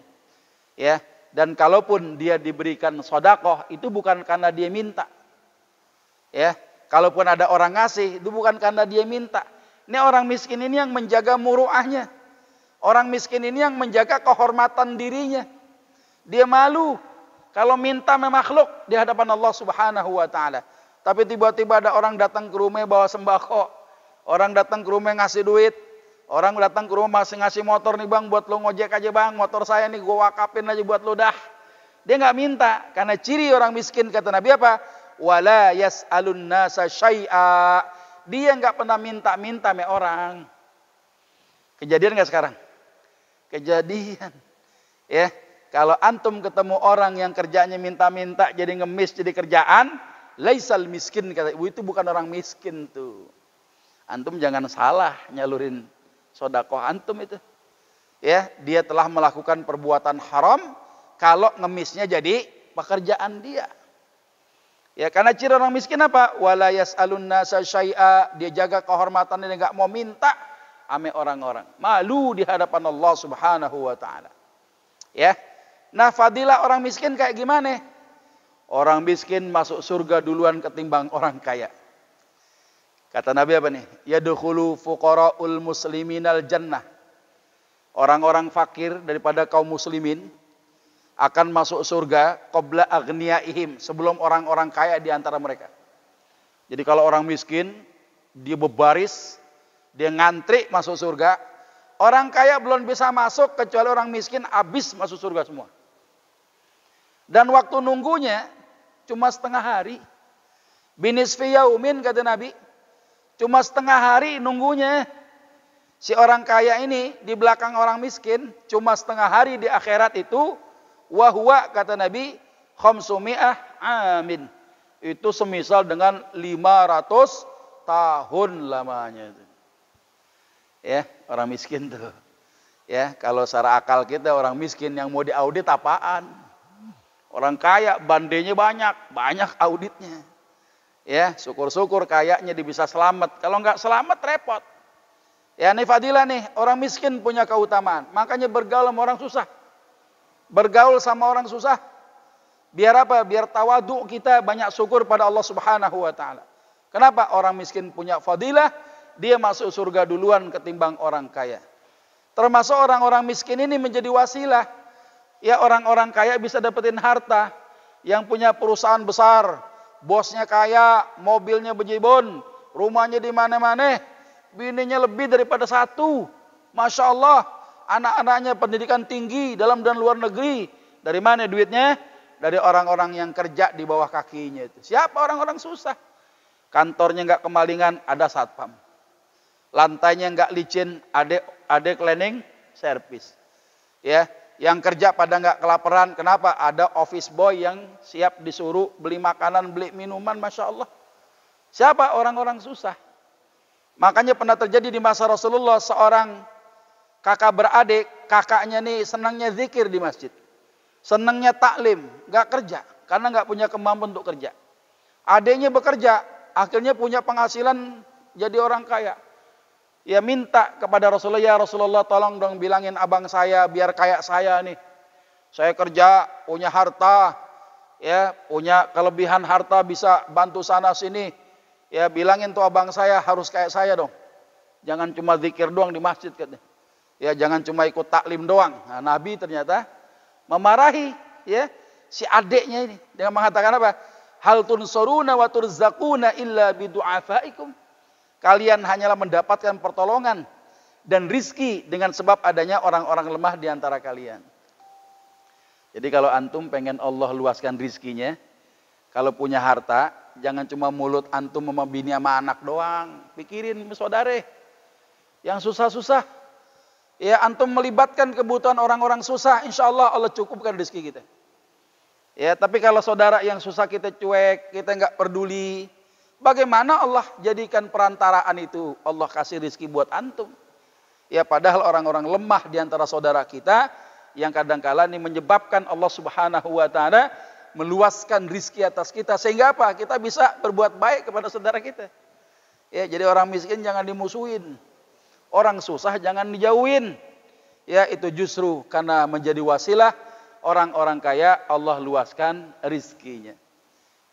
Ya, dan kalaupun dia diberikan sedekah itu bukan karena dia minta. Ya, kalaupun ada orang ngasih itu bukan karena dia minta. Ini orang miskin ini yang menjaga muruahnya. Orang miskin ini yang menjaga kehormatan dirinya. Dia malu kalau minta makhluk di hadapan Allah Subhanahu wa taala. Tapi tiba-tiba ada orang datang ke rumah bawa sembako. Orang datang ke rumah ngasih duit. Orang datang ke rumah masih ngasih motor nih bang, buat lo ngojek aja bang. Motor saya nih gua wakafin aja buat lo dah. Dia nggak minta. Karena ciri orang miskin kata Nabi apa? Wala yas'alun nasa syai'a. Dia nggak pernah minta-minta sama orang. Kejadian nggak sekarang? Kejadian. Ya, kalau antum ketemu orang yang kerjanya minta-minta jadi ngemis jadi kerjaan, laisal miskin kata ibu, itu bukan orang miskin tuh. Antum jangan salah nyalurin sedekah antum itu. Ya, dia telah melakukan perbuatan haram kalau ngemisnya jadi pekerjaan dia. Ya, karena ciri orang miskin apa? Wala yas'alun nasa syai'a, dia jaga kehormatan, dia enggak mau minta ame orang-orang. Malu di hadapan Allah Subhanahu wa taala. Ya. Nah, fadilah orang miskin kayak gimana? Orang miskin masuk surga duluan ketimbang orang kaya. Kata Nabi apa nih? Yadkhulu fuqara'ul musliminal jannah. Orang-orang fakir daripada kaum muslimin akan masuk surga qabla aghniyaihim, sebelum orang-orang kaya di antara mereka. Jadi kalau orang miskin, dia berbaris, dia ngantri masuk surga. Orang kaya belum bisa masuk kecuali orang miskin habis masuk surga semua. Dan waktu nunggunya cuma setengah hari. Binisfi yaumin kata Nabi. Cuma setengah hari nunggunya. Si orang kaya ini di belakang orang miskin cuma setengah hari di akhirat itu. Wahwa kata Nabi khamsumi'ah amin. Itu semisal dengan 500 tahun lamanya itu. Ya, orang miskin tuh. Ya, kalau secara akal kita orang miskin yang mau diaudit apaan? Orang kaya bandenya banyak auditnya. Ya, syukur-syukur kayaknya dia bisa selamat. Kalau nggak selamat repot. Ya, ini fadilah nih, orang miskin punya keutamaan. Makanya bergaul sama orang susah. Bergaul sama orang susah. Biar apa? Biar tawadu kita banyak syukur pada Allah Subhanahu wa taala. Kenapa? Orang miskin punya fadilah, dia masuk surga duluan ketimbang orang kaya. Termasuk orang-orang miskin ini menjadi wasilah. Ya, orang-orang kaya bisa dapetin harta. Yang punya perusahaan besar, bosnya kaya, mobilnya bejibun, rumahnya di mana-mana, bininya lebih daripada satu. Masya Allah, anak-anaknya pendidikan tinggi dalam dan luar negeri. Dari mana duitnya? Dari orang-orang yang kerja di bawah kakinya itu. Siapa orang-orang susah? Kantornya nggak kemalingan, ada satpam. Lantainya nggak licin, ada cleaning service. Ya, yang kerja pada nggak kelaparan. Kenapa? Ada office boy yang siap disuruh beli makanan, beli minuman, masya Allah. Siapa orang-orang susah? Makanya pernah terjadi di masa Rasulullah seorang kakak beradik, kakaknya nih senangnya zikir di masjid, senangnya taklim, nggak kerja karena nggak punya kemampuan untuk kerja. Adiknya bekerja, akhirnya punya penghasilan jadi orang kaya. Ya minta kepada Rasulullah, ya Rasulullah tolong dong bilangin abang saya biar kayak saya nih. Saya kerja, punya harta, ya punya kelebihan harta bisa bantu sana sini. Ya bilangin tuh abang saya harus kayak saya dong. Jangan cuma zikir doang di masjid katanya. Ya jangan cuma ikut taklim doang. Nah, Nabi ternyata memarahi ya si adiknya ini dengan mengatakan apa? Hal tunsuruna wa turzaquna illa bidu'afaikum. Kalian hanyalah mendapatkan pertolongan dan rizki dengan sebab adanya orang-orang lemah di antara kalian. Jadi kalau antum pengen Allah luaskan rizkinya, kalau punya harta, jangan cuma mulut antum sama bini sama anak doang. Pikirin saudara yang susah-susah. Ya antum melibatkan kebutuhan orang-orang susah, insya Allah Allah cukupkan rizki kita. Ya tapi kalau saudara yang susah kita cuek, kita nggak peduli. Bagaimana Allah jadikan perantaraan itu? Allah kasih rizki buat antum. Ya padahal orang-orang lemah di antara saudara kita yang kadang-kala ini menyebabkan Allah Subhanahu wa taala meluaskan rizki atas kita sehingga apa? Kita bisa berbuat baik kepada saudara kita. Ya jadi orang miskin jangan dimusuhin. Orang susah jangan dijauhin. Ya itu justru karena menjadi wasilah orang-orang kaya Allah luaskan rizkinya.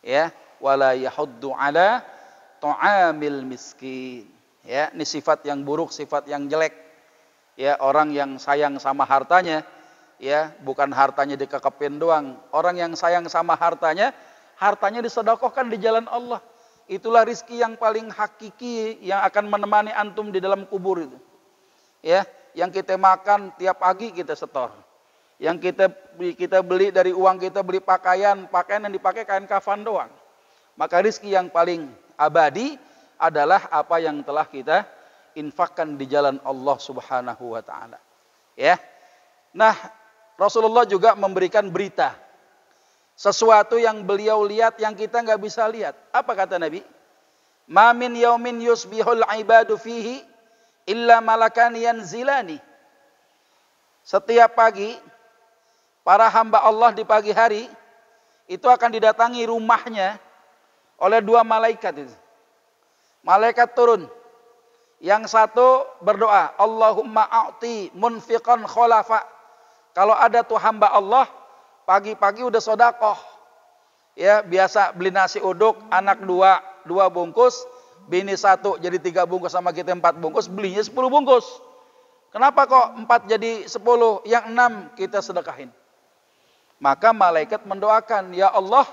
Ya wala yahuddu ala ta'amil miskin. Ya, ini sifat yang buruk, sifat yang jelek. Ya, orang yang sayang sama hartanya, ya, bukan hartanya dikekepin doang. Orang yang sayang sama hartanya disedekahkan di jalan Allah. Itulah rizki yang paling hakiki yang akan menemani antum di dalam kubur itu. Ya, yang kita makan tiap pagi kita setor. Yang kita beli dari uang kita beli pakaian yang dipakai kain kafan doang. Maka rizki yang paling abadi adalah apa yang telah kita infakkan di jalan Allah Subhanahu wa taala. Ya. Nah, Rasulullah juga memberikan berita. Sesuatu yang beliau lihat yang kita nggak bisa lihat. Apa kata Nabi? Ma min yaumin yusbihul ibadu fihi illa malakan yanzilani. Setiap pagi para hamba Allah di pagi hari itu akan didatangi rumahnya oleh dua malaikat itu. Malaikat turun. Yang satu berdoa, Allahumma a'ti munfiqan kholafa. Kalau ada tuh hamba Allah, pagi-pagi udah sodakoh. Ya, biasa beli nasi uduk, anak dua bungkus, bini satu jadi 3 bungkus sama kita 4 bungkus, belinya 10 bungkus. Kenapa kok 4 jadi 10, yang 6 kita sedekahin? Maka malaikat mendoakan, ya Allah,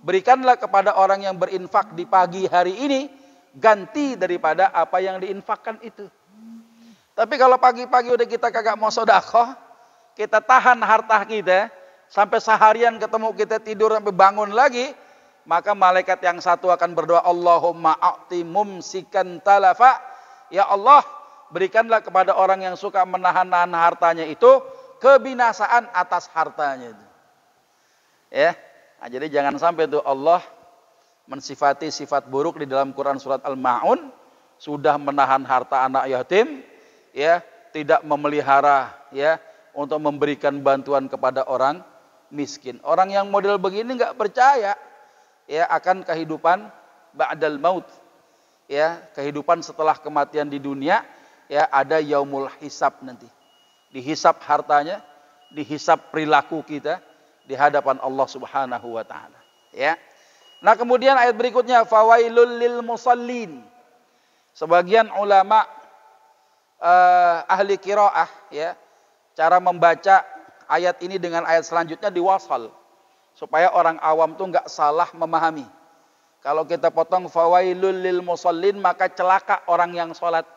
berikanlah kepada orang yang berinfak di pagi hari ini, ganti daripada apa yang diinfakkan itu. Tapi kalau pagi-pagi udah kita kagak mau sedekah, kita tahan harta kita, sampai seharian ketemu kita tidur sampai bangun lagi, maka malaikat yang satu akan berdoa, Allahumma a'ti mumsikan talafa. Ya Allah, berikanlah kepada orang yang suka menahan-nahan hartanya itu, kebinasaan atas hartanya itu. Ya, nah, jadi jangan sampai tuh Allah mensifati sifat buruk di dalam Quran surat Al-Ma'un, sudah menahan harta anak yatim, ya, tidak memelihara, ya, untuk memberikan bantuan kepada orang miskin. Orang yang model begini nggak percaya, ya, akan kehidupan ba'dal maut, ya, kehidupan setelah kematian di dunia, ya, ada yaumul hisab nanti. Dihisab hartanya, dihisab perilaku kita di hadapan Allah Subhanahu wa taala, ya. Nah, kemudian ayat berikutnya, fawailul lil musallin. Sebagian ulama ahli qiraah, ya, cara membaca ayat ini dengan ayat selanjutnya diwasal supaya orang awam tuh nggak salah memahami. Kalau kita potong fawailul lil musallin, maka celaka orang yang sholat.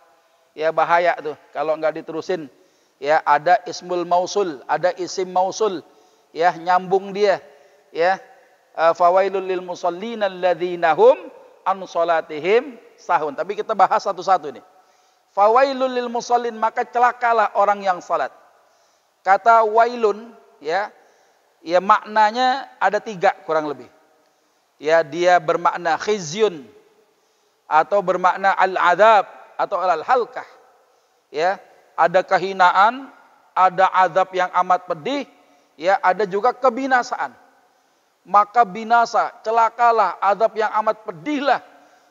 Ya, bahaya tuh kalau nggak diterusin. Ya, ada ismul mausul, ada isim mausul, ya, nyambung dia, ya. Fawailul lil musallin alladzina hum an salatihim sahun. Tapi kita bahas satu-satu nih. Fawailul lil musallin, maka celakalah orang yang salat. Kata wailun, ya, ya, maknanya ada 3 kurang lebih. Ya, dia bermakna khizyun, atau bermakna al-adab, atau al-halkah. Ya, ada kehinaan, ada azab yang amat pedih, ya, ada juga kebinasaan. Maka binasa, celakalah, azab yang amat pedihlah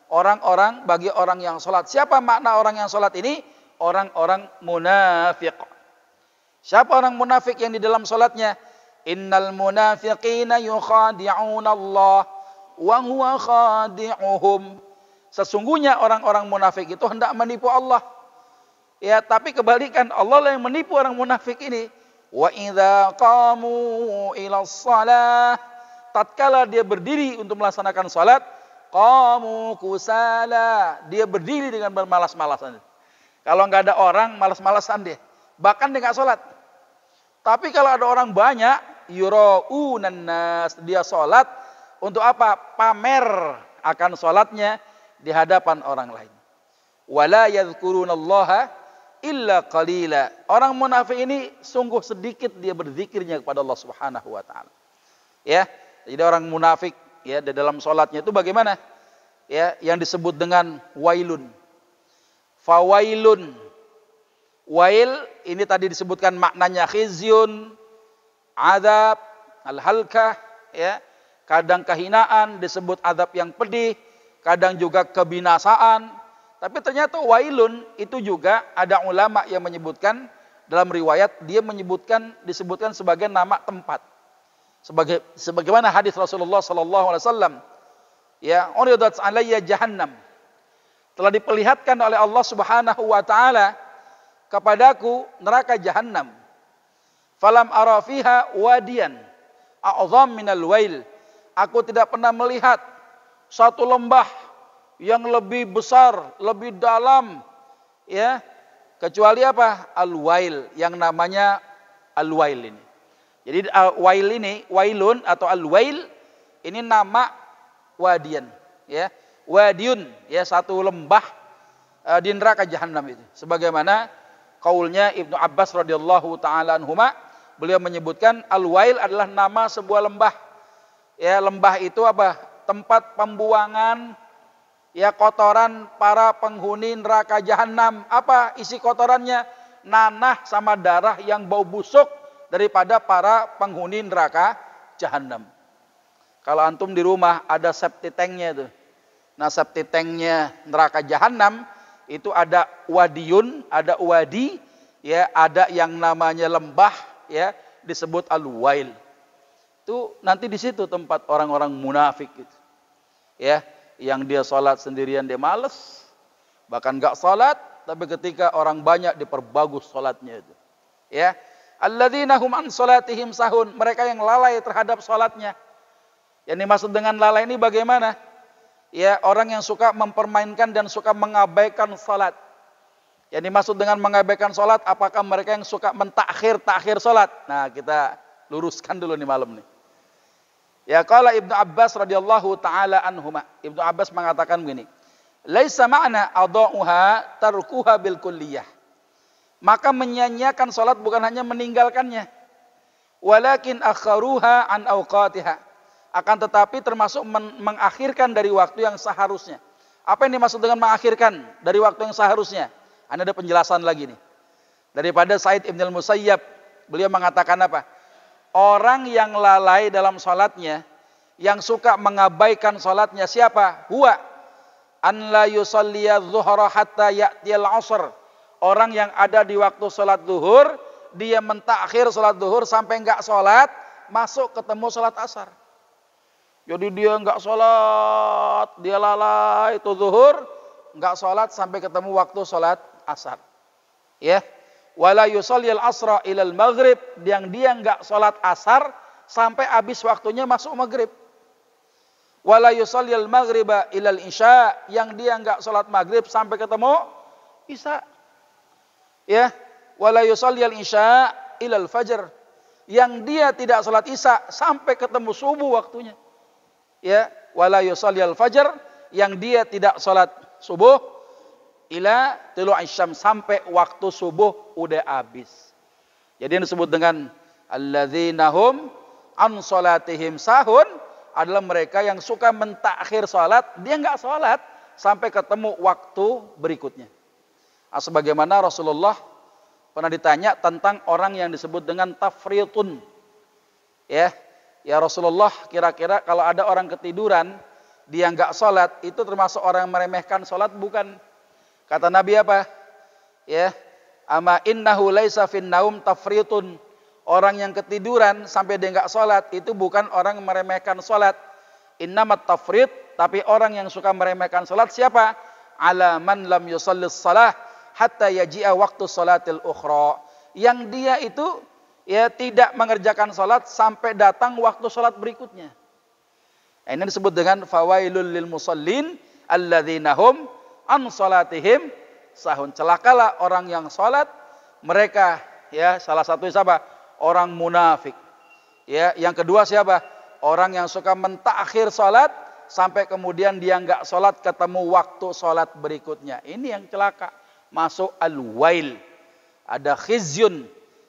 orang-orang bagi orang yang sholat. Siapa makna orang yang sholat ini? Orang-orang munafik. Siapa orang munafik yang di dalam sholatnya? Innal munafiqina yukhadi'una Allah wa huwa khadi'uhum. Sesungguhnya orang-orang munafik itu hendak menipu Allah. Ya, tapi kebalikan, Allah lah yang menipu orang munafik ini. Wa idza qamu ila shalah, tatkala dia berdiri untuk melaksanakan salat, qamu kusala, dia berdiri dengan bermalas-malasan. Kalau nggak ada orang, malas-malasan dia. Bahkan dia nggak salat. Tapi kalau ada orang banyak, yuraunan nas, dia salat untuk apa? Pamer akan salatnya di hadapan orang lain. Wala yadhkurunallaha illa qalila. Orang munafik ini sungguh sedikit dia berzikirnya kepada Allah Subhanahu wa taala. Ya. Jadi orang munafik, ya, di dalam sholatnya itu bagaimana? Ya, yang disebut dengan wailun. Fawailun. Wail ini tadi disebutkan maknanya khizyun, azab, al-halkah, ya. Kadang kehinaan disebut azab yang pedih, kadang juga kebinasaan. Tapi ternyata wailun itu juga ada ulama yang menyebutkan dalam riwayat, dia disebutkan sebagai nama tempat. Sebagaimana hadis Rasulullah sallallahu alaihi wasallam, ya, uridat alayya jahannam, telah diperlihatkan oleh Allah Subhanahu wa taala kepadaku neraka jahannam. Falam ara fiha wadiyan a'zam minal wail. Aku tidak pernah melihat satu lembah yang lebih besar, lebih dalam, ya, kecuali apa? Al-wail, yang namanya al-wail ini. Jadi wail ini, wailun atau al-wail ini nama wadian, ya. Wadiun, ya, satu lembah di neraka jahanam itu. Sebagaimana kaulnya Ibnu Abbas radhiyallahu taala anhuma, beliau menyebutkan al-wail adalah nama sebuah lembah. Ya, lembah itu apa? Tempat pembuangan ya kotoran para penghuni neraka jahanam. Apa isi kotorannya? Nanah sama darah yang bau busuk daripada para penghuni neraka jahanam. Kalau antum di rumah ada septic tanknya itu. Nah, septic tanknya neraka jahanam itu ada wadiyun, ada wadi, ya, ada yang namanya lembah, ya, disebut al-wail. Itu nanti di situ tempat orang-orang munafik gitu. Ya, yang dia sholat sendirian dia males, bahkan gak sholat, tapi ketika orang banyak diperbagus sholatnya itu. Ya, alladzina hum an sholatihim sahun, mereka yang lalai terhadap sholatnya. Yang dimaksud dengan lalai ini bagaimana? Ya, orang yang suka mempermainkan dan suka mengabaikan sholat. Yang dimaksud dengan mengabaikan sholat, apakah mereka yang suka mentakhir sholat? Nah, kita luruskan dulu nih malam nih. Ya, qala Ibnu Abbas radhiyallahu taala anhuma. Ibnu Abbas mengatakan begini, laisa ma'na adauha tarkuha bil kulliyah. Maka menyanyiakan salat bukan hanya meninggalkannya. Walakin akharuha an awqatiha. Akan tetapi termasuk mengakhirkan dari waktu yang seharusnya. Apa yang dimaksud dengan mengakhirkan dari waktu yang seharusnya? Ada penjelasan lagi nih. Daripada Sa'id Ibn al-Musayyab, beliau mengatakan apa? Orang yang lalai dalam sholatnya, yang suka mengabaikan sholatnya siapa? Huwa an la yusalliya dhuhra hatta ya'tiyal asr. Orang yang ada di waktu sholat zuhur, dia mentakhir sholat zuhur sampai enggak sholat, masuk ketemu sholat asar. Jadi dia enggak sholat, dia lalai itu zuhur, enggak sholat sampai ketemu waktu sholat asar. Ya. Wala yusallil asra ilal maghrib, yang dia enggak sholat asar sampai habis waktunya masuk maghrib. Wala yusallil maghriba ilal isya, yang dia enggak sholat maghrib sampai ketemu isya. Ya, wala yusallil isya ilal fajr, yang dia tidak sholat isya sampai ketemu subuh waktunya. Ya, wala yusallil fajr, yang dia tidak sholat subuh ila tulu'is syams, sampai waktu subuh udah habis. Jadi yang disebut dengan alladzina hum an salatihim sahun adalah mereka yang suka mentakhir salat, dia enggak salat sampai ketemu waktu berikutnya. Nah, sebagaimana Rasulullah pernah ditanya tentang orang yang disebut dengan tafritun. Ya Rasulullah, kira-kira kalau ada orang ketiduran dia enggak salat, itu termasuk orang yang meremehkan salat bukan? Kata Nabi apa? Ya, ama innahu laisa fin naum tafritun. Orang yang ketiduran sampai dia enggak salat itu bukan orang yang meremehkan salat. Innamat tafrit, tapi orang yang suka meremehkan salat siapa? Ala man lam yusallis shalah hatta yaji'a waktu salatil ukhra. Yang dia itu ya tidak mengerjakan salat sampai datang waktu salat berikutnya. Ini disebut dengan fawailul lil musallin alladzina hum an salatihim sahun. Celakalah orang yang salat, mereka ya salah satu siapa? Orang munafik. Ya, yang kedua siapa? Orang yang suka mentakhir salat sampai kemudian dia enggak salat ketemu waktu salat berikutnya. Ini yang celaka. Masuk al-wail. Ada khizyun,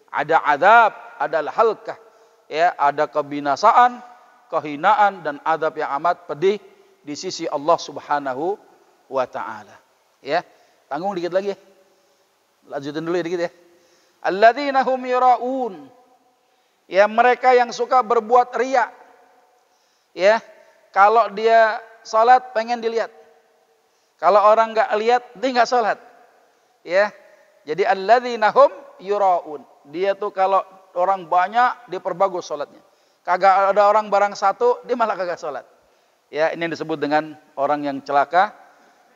ada adab, ada al-halkah. Ya, ada kebinasaan, kehinaan dan adab yang amat pedih di sisi Allah Subhanahu wa ta'ala. Ya, tanggung dikit lagi ya. Lanjutin dulu ya dikit ya. Alladzina hum yura'un. Ya, mereka yang suka berbuat riya. Ya, kalau dia salat pengen dilihat. Kalau orang enggak lihat, dia enggak salat. Ya. Jadi alladzina hum yura'un. Dia tuh kalau orang banyak dia perbagus salatnya. Kagak ada orang barang satu, dia malah kagak salat. Ya, ini yang disebut dengan orang yang celaka.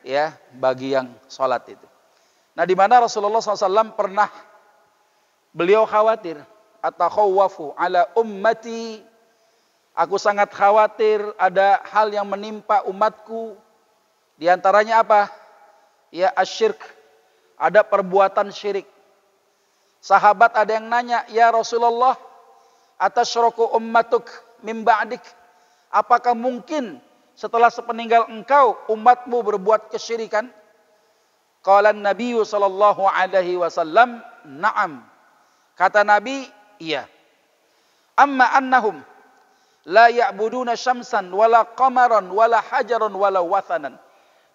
Ya, bagi yang sholat itu. Nah, di mana Rasulullah SAW pernah beliau khawatir, atakhawwafu ala ummati, aku sangat khawatir ada hal yang menimpa umatku. Di antaranya apa? Ya, asyirk, ada perbuatan syirik. Sahabat ada yang nanya, ya Rasulullah, atasyraku ummatuk min ba'dik, apakah mungkin setelah sepeninggal engkau umatmu berbuat kesyirikan? Qala Nabi sallallahu alaihi wasallam, na'am. Kata Nabi, iya. Amma annahum la ya'buduna syamsan wala qamaran wala hajaran wala wathanan.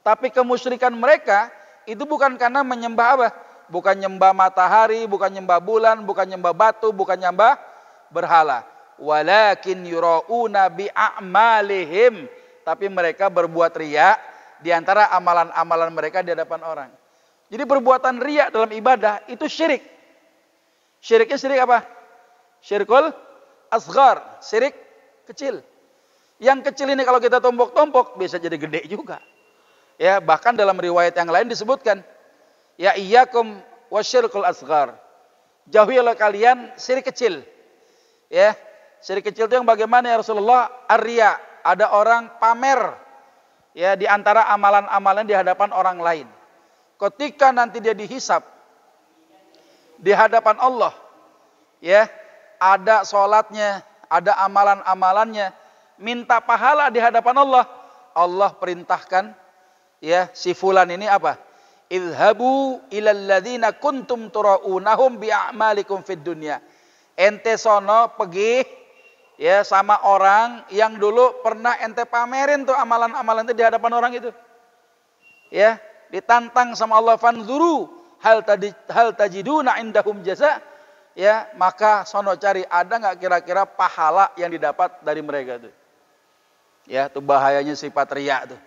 Tapi kemusyrikan mereka itu bukan karena menyembah apa? Bukan nyembah matahari, bukan nyembah bulan, bukan nyembah batu, bukan nyembah berhala. Walakin yura'una bi'a'malihim. Tapi mereka berbuat riya di antara amalan-amalan mereka di hadapan orang. Jadi perbuatan riya dalam ibadah itu syirik. Syiriknya syirik apa? Syirkul asghar, syirik kecil. Yang kecil ini kalau kita tombok-tombok bisa jadi gede juga. Ya, bahkan dalam riwayat yang lain disebutkan, ya iyyakum wasyirkul asghar. Jauhilah kalian syirik kecil. Ya, syirik kecil itu yang bagaimana ya Rasulullah? Ar-riya, ada orang pamer ya di antara amalan-amalan di hadapan orang lain. Ketika nanti dia dihisab di hadapan Allah, ya, ada sholatnya, ada amalan-amalannya, minta pahala di hadapan Allah. Allah perintahkan, ya, si fulan ini apa? Idhabu ilal ladzina kuntum tura'unahum bi'amalikum fid dunya. Ente sono pergi, ya, sama orang yang dulu pernah ente pamerin tuh amalan-amalan itu di hadapan orang itu. Ya, ditantang sama Allah, fanzuru hal tajiduna indahum jaza. Ya, maka sono cari ada nggak kira-kira pahala yang didapat dari mereka itu. Ya, itu bahayanya sifat riya tuh.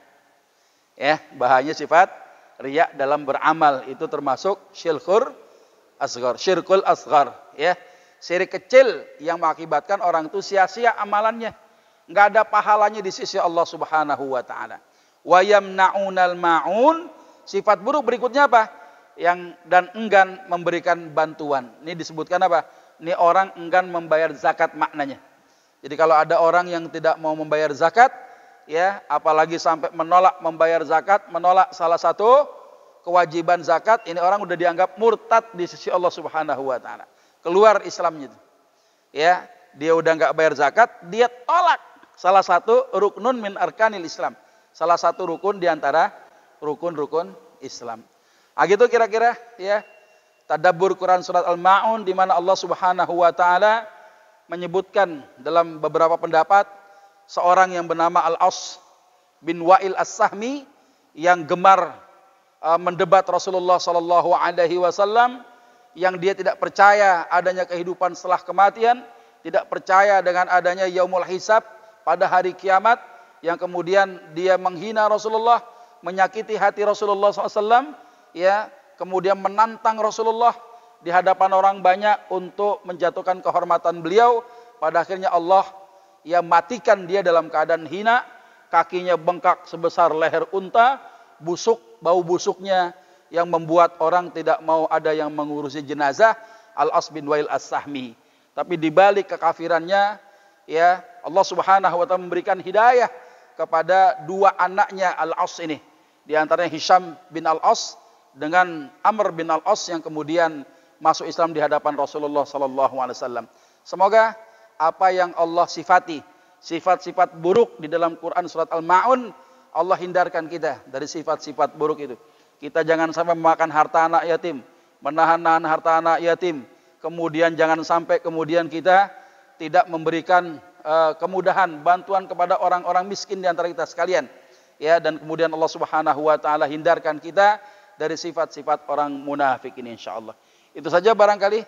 Ya, bahayanya sifat riya dalam beramal itu termasuk syirkul asghar, ya. Syirik kecil yang mengakibatkan orang itu sia-sia amalannya. Nggak ada pahalanya di sisi Allah Subhanahu wa taala. Wa yamna'unal ma'un, sifat buruk berikutnya apa? Yang dan enggan memberikan bantuan. Ini disebutkan apa? Ini orang enggan membayar zakat maknanya. Jadi kalau ada orang yang tidak mau membayar zakat, ya, apalagi sampai menolak membayar zakat, menolak salah satu kewajiban zakat, ini orang udah dianggap murtad di sisi Allah Subhanahu wa taala. Keluar Islamnya. Ya, dia udah enggak bayar zakat, dia tolak salah satu ruknun min arkanil Islam. Salah satu rukun di antara rukun-rukun Islam. Ah gitu kira-kira, ya. Tadabbur Quran surat Al-Ma'un di mana Allah Subhanahu wa taala menyebutkan dalam beberapa pendapat seorang yang bernama Al-As bin Wa'il As-Sahmi yang gemar mendebat Rasulullah sallallahu alaihi wasallam, yang dia tidak percaya adanya kehidupan setelah kematian, tidak percaya dengan adanya yaumul hisab pada hari kiamat, yang kemudian dia menghina Rasulullah, menyakiti hati Rasulullah SAW, ya, kemudian menantang Rasulullah di hadapan orang banyak untuk menjatuhkan kehormatan beliau. Pada akhirnya Allah ya matikan dia dalam keadaan hina, kakinya bengkak sebesar leher unta, busuk, bau busuknya yang membuat orang tidak mau ada yang mengurusi jenazah Al-As bin Wa'il As-Sahmi. Tapi di balik kekafirannya, ya, Allah Subhanahu wa taala memberikan hidayah kepada dua anaknya Al-As ini. Di antaranya Hisham bin Al-As dengan Amr bin Al-As yang kemudian masuk Islam di hadapan Rasulullah sallallahu alaihi wasallam. Semoga apa yang Allah sifati, sifat-sifat buruk di dalam Quran surat Al-Ma'un, Allah hindarkan kita dari sifat-sifat buruk itu. Kita jangan sampai memakan harta anak yatim, menahan-nahan harta anak yatim. Kemudian jangan sampai kemudian kita tidak memberikan kemudahan, bantuan kepada orang-orang miskin di antara kita sekalian. Ya, dan kemudian Allah Subhanahu wa taala hindarkan kita dari sifat-sifat orang munafik ini insyaallah. Itu saja barangkali.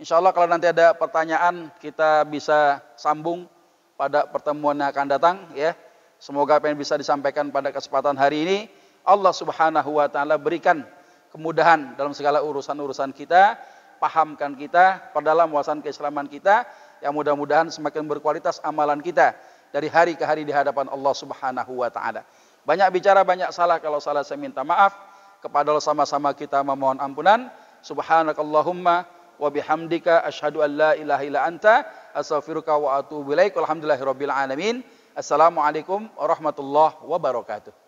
Insyaallah kalau nanti ada pertanyaan kita bisa sambung pada pertemuan yang akan datang, ya. Semoga apa yang bisa disampaikan pada kesempatan hari ini Allah Subhanahu wa taala berikan kemudahan dalam segala urusan-urusan kita, pahamkan kita, perdalam wawasan keislaman kita, yang mudah-mudahan semakin berkualitas amalan kita dari hari ke hari di hadapan Allah Subhanahu wa taala. Banyak bicara, banyak salah, kalau salah saya minta maaf. Kepada Allah sama-sama kita memohon ampunan. Subhanakallahumma wa bihamdika asyhadu an la ilaha illa anta astaghfiruka wa atubu ilaik. Walhamdulillahirabbil alamin. Assalamualaikum warahmatullahi wabarakatuh.